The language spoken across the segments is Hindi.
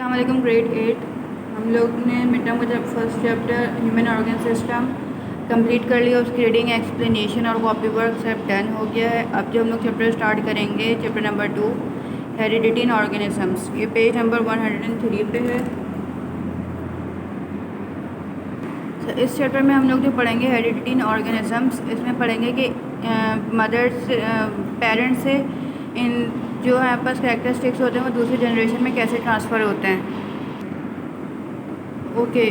अस्सलामुअलैकुम ग्रेड 8 हम लोग ने मिड टर्म का जब first chapter human organ system complete कर लिया। उसकी रीडिंग एक्सप्लेनेशन और कॉपी वर्क सब डन हो गया है। अब जो हम लोग चैप्टर स्टार्ट करेंगे चैप्टर नंबर 2 हेरिडिटी इन ऑर्गेनिजम्स। ये पेज नंबर 103 पे है। तो इस चैप्टर में हम लोग जो पढ़ेंगे हेरिडिटी इन ऑर्गेनिजम्स, इसमें पढ़ेंगे कि मदर्स पेरेंट्स से इन जो हमारे पास कैरेक्टरिस्टिक्स होते हैं वो दूसरी जनरेशन में कैसे ट्रांसफ़र होते हैं। Okay,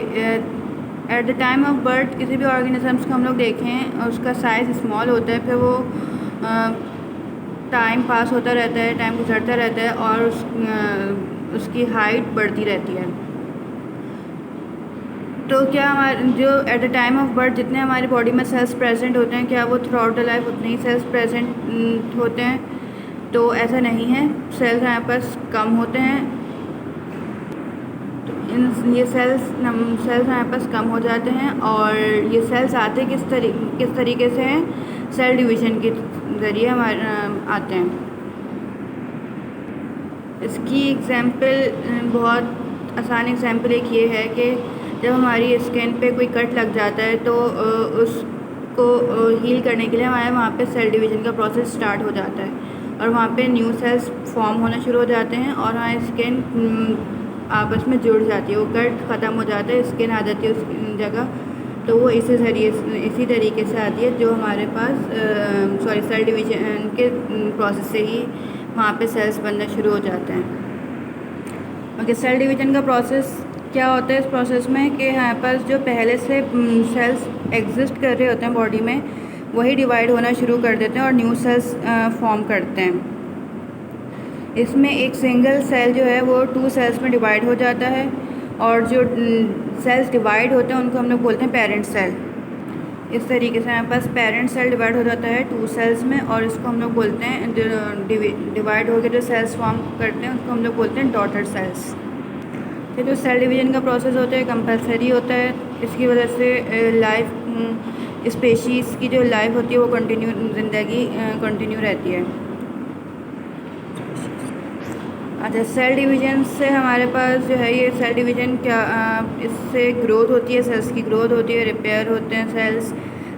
at the time of birth किसी भी ऑर्गेनिजम्स को हम लोग देखें उसका साइज़ स्मॉल होता है, फिर वो टाइम पास होता रहता है, टाइम गुजरता रहता है और उसकी हाइट बढ़ती रहती है। तो क्या हमारे जो at the time of birth जितने हमारी बॉडी में सेल्स प्रेजेंट होते हैं, क्या वो थ्रू आउट द लाइफ उतने ही सेल्स प्रेजेंट होते हैं? तो ऐसा नहीं है, सेल्स हमारे पास कम होते हैं। ये सेल्स हमारे पास कम हो जाते हैं और ये सेल्स आते किस तरीके से हैं? सेल डिवीज़न के ज़रिए हमारे आते हैं। इसकी एग्जांपल बहुत आसान एग्जांपल एक ये है कि जब हमारी स्किन पे कोई कट लग जाता है तो उसको हील करने के लिए हमारे वहाँ पे सेल डिवीज़न का प्रोसेस स्टार्ट हो जाता है और वहाँ पे न्यू सेल्स फॉर्म होना शुरू हो जाते हैं और हमारी स्किन आपस में जुड़ जाती है। वो कट ख़त्म हो जाता है, स्किन आ जाती है उस जगह। तो वो इसी तरीके से आती है जो हमारे पास सेल डिवीज़न के प्रोसेस से ही वहाँ पे सेल्स बनना शुरू हो जाते हैं। ओके, सेल डिवीज़न का प्रोसेस क्या होता है? इस प्रोसेस में कि हमारे पास जो पहले से सेल्स एग्जिस्ट कर रहे होते हैं बॉडी में, वही डिवाइड होना शुरू कर देते हैं और न्यू सेल्स फॉर्म करते हैं। इसमें एक सिंगल सेल जो है वो 2 सेल्स में डिवाइड हो जाता है और जो सेल्स डिवाइड होते हैं उनको हम लोग बोलते हैं पेरेंट सेल। इस तरीके से हमारे पास पेरेंट सेल डिवाइड हो जाता है 2 सेल्स में और इसको हम लोग बोलते हैं डिवाइड होकर जो सेल्स फॉर्म करते हैं उसको हम लोग बोलते हैं डॉटर सेल्स। तो जो सेल डिवीज़न का प्रोसेस होता है कंपलसरी होता है। इसकी वजह से लाइफ स्पेशीज़ की जो लाइफ होती है वो ज़िंदगी कंटिन्यू रहती है। अच्छा, सेल डिवीज़न से हमारे पास जो है ये सेल डिवीज़न क्या इससे ग्रोथ होती है, सेल्स की ग्रोथ होती है, रिपेयर होते हैं cells,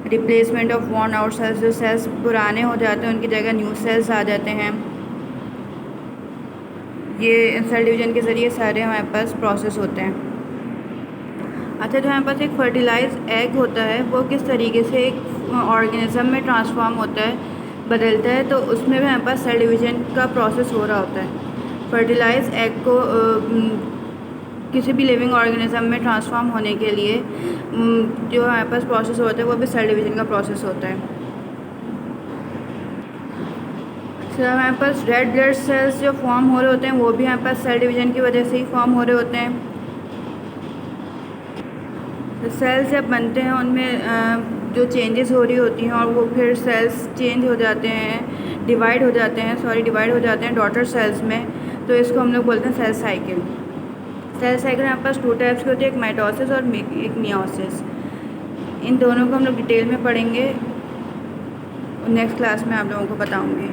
replacement of worn out cells, जो सेल्स पुराने हो जाते हैं उनकी जगह न्यू सेल्स आ जाते हैं। ये सेल डिवीज़न के ज़रिए सारे हमारे पास प्रोसेस होते हैं। अच्छा, जो हमारे पास एक फर्टिलाइज एग होता है वो किस तरीके से एक ऑर्गेनिज्म में ट्रांसफॉर्म होता है, बदलता है, तो उसमें भी हमारे पास सेल डिवीज़न का प्रोसेस हो रहा होता है। फर्टिलाइज एग को किसी भी लिविंग ऑर्गेनिज्म में ट्रांसफॉर्म होने के लिए जो हमारे पास प्रोसेस होता है वो भी सेल डिवीज़न का प्रोसेस होता है। तो हमारे पास रेड ब्लड सेल्स जो फॉर्म हो रहे होते हैं वो भी हमारे पास सेल डिवीज़न की वजह से ही फॉर्म हो रहे होते हैं। तो सेल्स जब बनते हैं उनमें जो चेंजेस हो रही होती हैं और वो फिर सेल्स चेंज हो जाते हैं, डिवाइड हो जाते हैं डॉटर सेल्स में, तो इसको हम लोग बोलते हैं सेल साइकिल। सेल साइकिल हमारे पास 2 टाइप्स की होती है, एक माइटोसिस और एक मियोसिस। इन दोनों को हम लोग डिटेल में पढ़ेंगे, नेक्स्ट क्लास में आप लोगों को बताऊंगी।